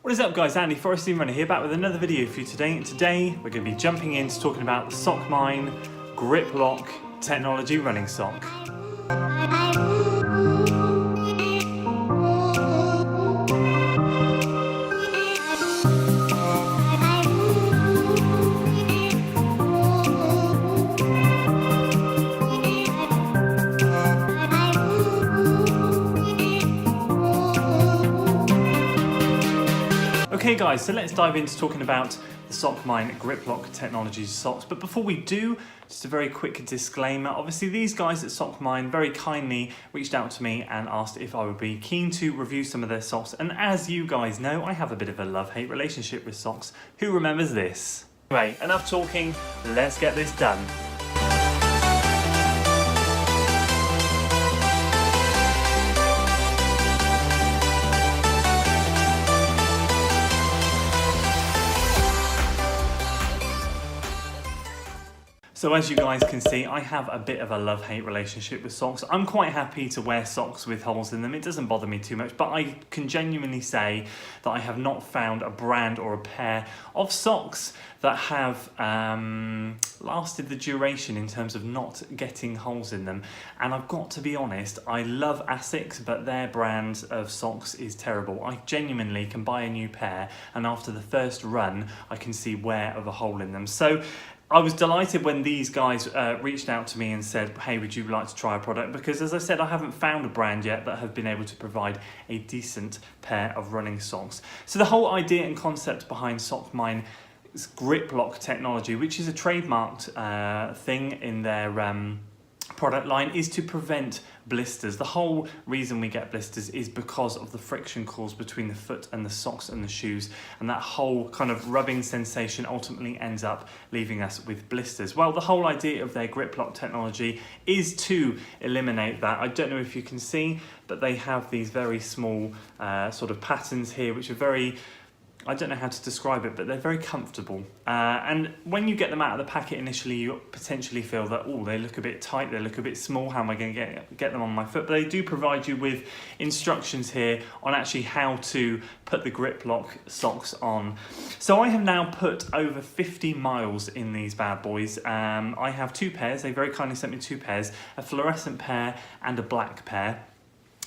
What is up guys, Andy Forrest Runner here, back with another video for you today. And today we're going to be jumping into talking about the Sockmine Griplock technology running sock. Okay guys, so let's dive into talking about the Sockmine Griplock technology socks. But before we do, just a very quick disclaimer. Obviously these guys at Sockmine very kindly reached out to me and asked if I would be keen to review some of their socks. And as you guys know, I have a bit of a love-hate relationship with socks. Who remembers this? Anyway, enough talking, let's get this done. So as you guys can see, I have a bit of a love-hate relationship with socks. I'm quite happy to wear socks with holes in them. It doesn't bother me too much, but I can genuinely say that I have not found a brand or a pair of socks that have lasted the duration in terms of not getting holes in them. And I've got to be honest, I love Asics, but their brand of socks is terrible. I genuinely can buy a new pair, and after the first run, I can see wear of a hole in them. So I was delighted when these guys reached out to me and said, hey, would you like to try a product? Because as I said, I haven't found a brand yet that have been able to provide a decent pair of running socks. So the whole idea and concept behind Sockmine Griplock technology, which is a trademarked thing in their product line, is to prevent blisters. The whole reason we get blisters is because of the friction caused between the foot and the socks and the shoes, and that whole kind of rubbing sensation ultimately ends up leaving us with blisters. Well, the whole idea of their Griplock technology is to eliminate that. I don't know if you can see, but they have these very small sort of patterns here, which are very, I don't know how to describe it, but they're very comfortable. And when you get them out of the packet initially, you potentially feel that, oh, they look a bit tight, they look a bit small, how am I going to get them on my foot? But they do provide you with instructions here on actually how to put the Griplock socks on. So I have now put over 50 miles in these bad boys. I have two pairs. They very kindly sent me two pairs, a fluorescent pair and a black pair.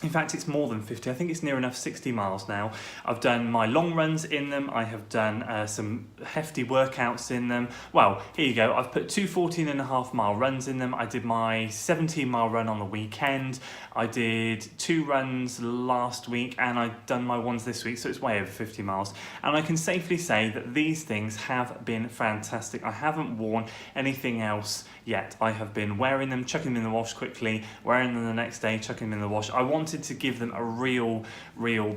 In fact, it's more than 50. I think it's near enough 60 miles now. I've done my long runs in them. I have done some hefty workouts in them. Well, here you go. I've put two 14.5-mile runs in them. I did my 17-mile run on the weekend. I did 2 runs last week, and I've done my ones this week, so it's way over 50 miles. And I can safely say that these things have been fantastic. I haven't worn anything else yet. I have been wearing them, chucking them in the wash quickly, wearing them the next day, chucking them in the wash. I wanted to give them a real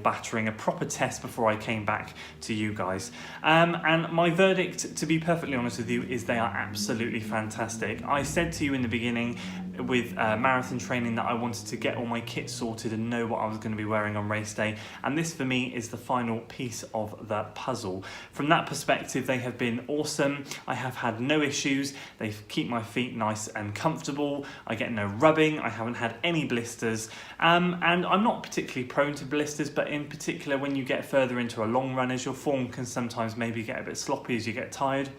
battering, a proper test before I came back to you guys. And my verdict, to be perfectly honest with you, is they are absolutely fantastic. I said to you in the beginning with marathon training that I wanted to get all my kit sorted and know what I was going to be wearing on race day, and this for me is the final piece of the puzzle. From that perspective, they have been awesome. I have had no issues. They keep my feet nice and comfortable. I get no rubbing. I haven't had any blisters, and I'm not particularly prone to blisters, but in particular when you get further into a long run, as your form can sometimes maybe get a bit sloppy as you get tired,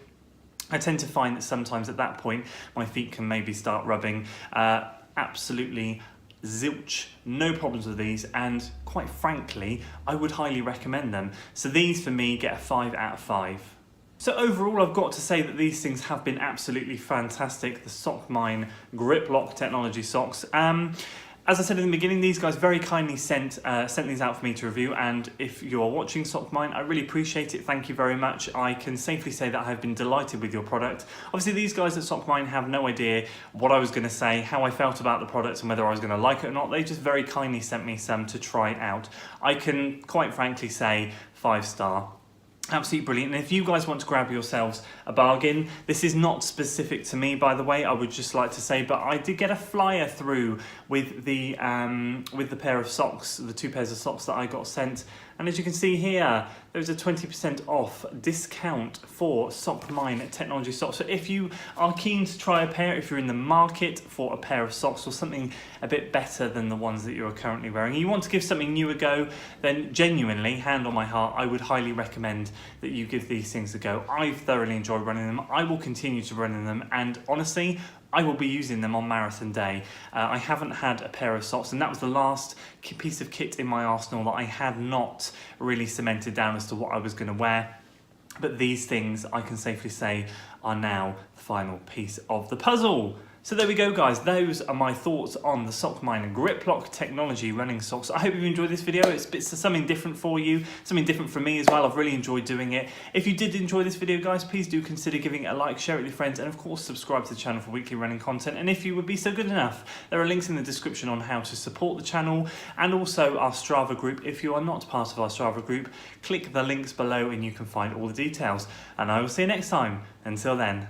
I tend to find that sometimes at that point my feet can maybe start rubbing. Absolutely zilch, no problems with these, and quite frankly I would highly recommend them. So these for me get a 5 out of 5. So overall, I've got to say that these things have been absolutely fantastic, the Sockmine Griplock technology socks. As I said in the beginning, these guys very kindly sent these out for me to review, and if you are watching Sockmine, I really appreciate it. Thank you very much. I can safely say that I have been delighted with your product. Obviously, these guys at Sockmine have no idea what I was going to say, how I felt about the product, and whether I was going to like it or not. They just very kindly sent me some to try out. I can quite frankly say 5-star. Absolutely brilliant. And if you guys want to grab yourselves a bargain, this is not specific to me, by the way, I would just like to say, but I did get a flyer through with the pair of socks, the 2 pairs of socks that I got sent And as you can see here, there's a 20% off discount for Sockmine technology socks. So if you are keen to try a pair, if you're in the market for a pair of socks or something a bit better than the ones that you're currently wearing, and you want to give something new a go, then genuinely, hand on my heart, I would highly recommend that you give these things a go. I've thoroughly enjoyed running them. I will continue to run in them, and honestly, I will be using them on marathon day. I haven't had a pair of socks, and that was the last piece of kit in my arsenal that I had not really cemented down as to what I was going to wear. But these things, I can safely say, are now the final piece of the puzzle. So there we go, guys. Those are my thoughts on the Sockmine Griplock technology running socks. I hope you've enjoyed this video. It's something different for you, something different for me as well. I've really enjoyed doing it. If you did enjoy this video, guys, please do consider giving it a like, share it with your friends, and of course, subscribe to the channel for weekly running content. And if you would be so good enough, there are links in the description on how to support the channel and also our Strava group. If you are not part of our Strava group, click the links below and you can find all the details. And I will see you next time. Until then,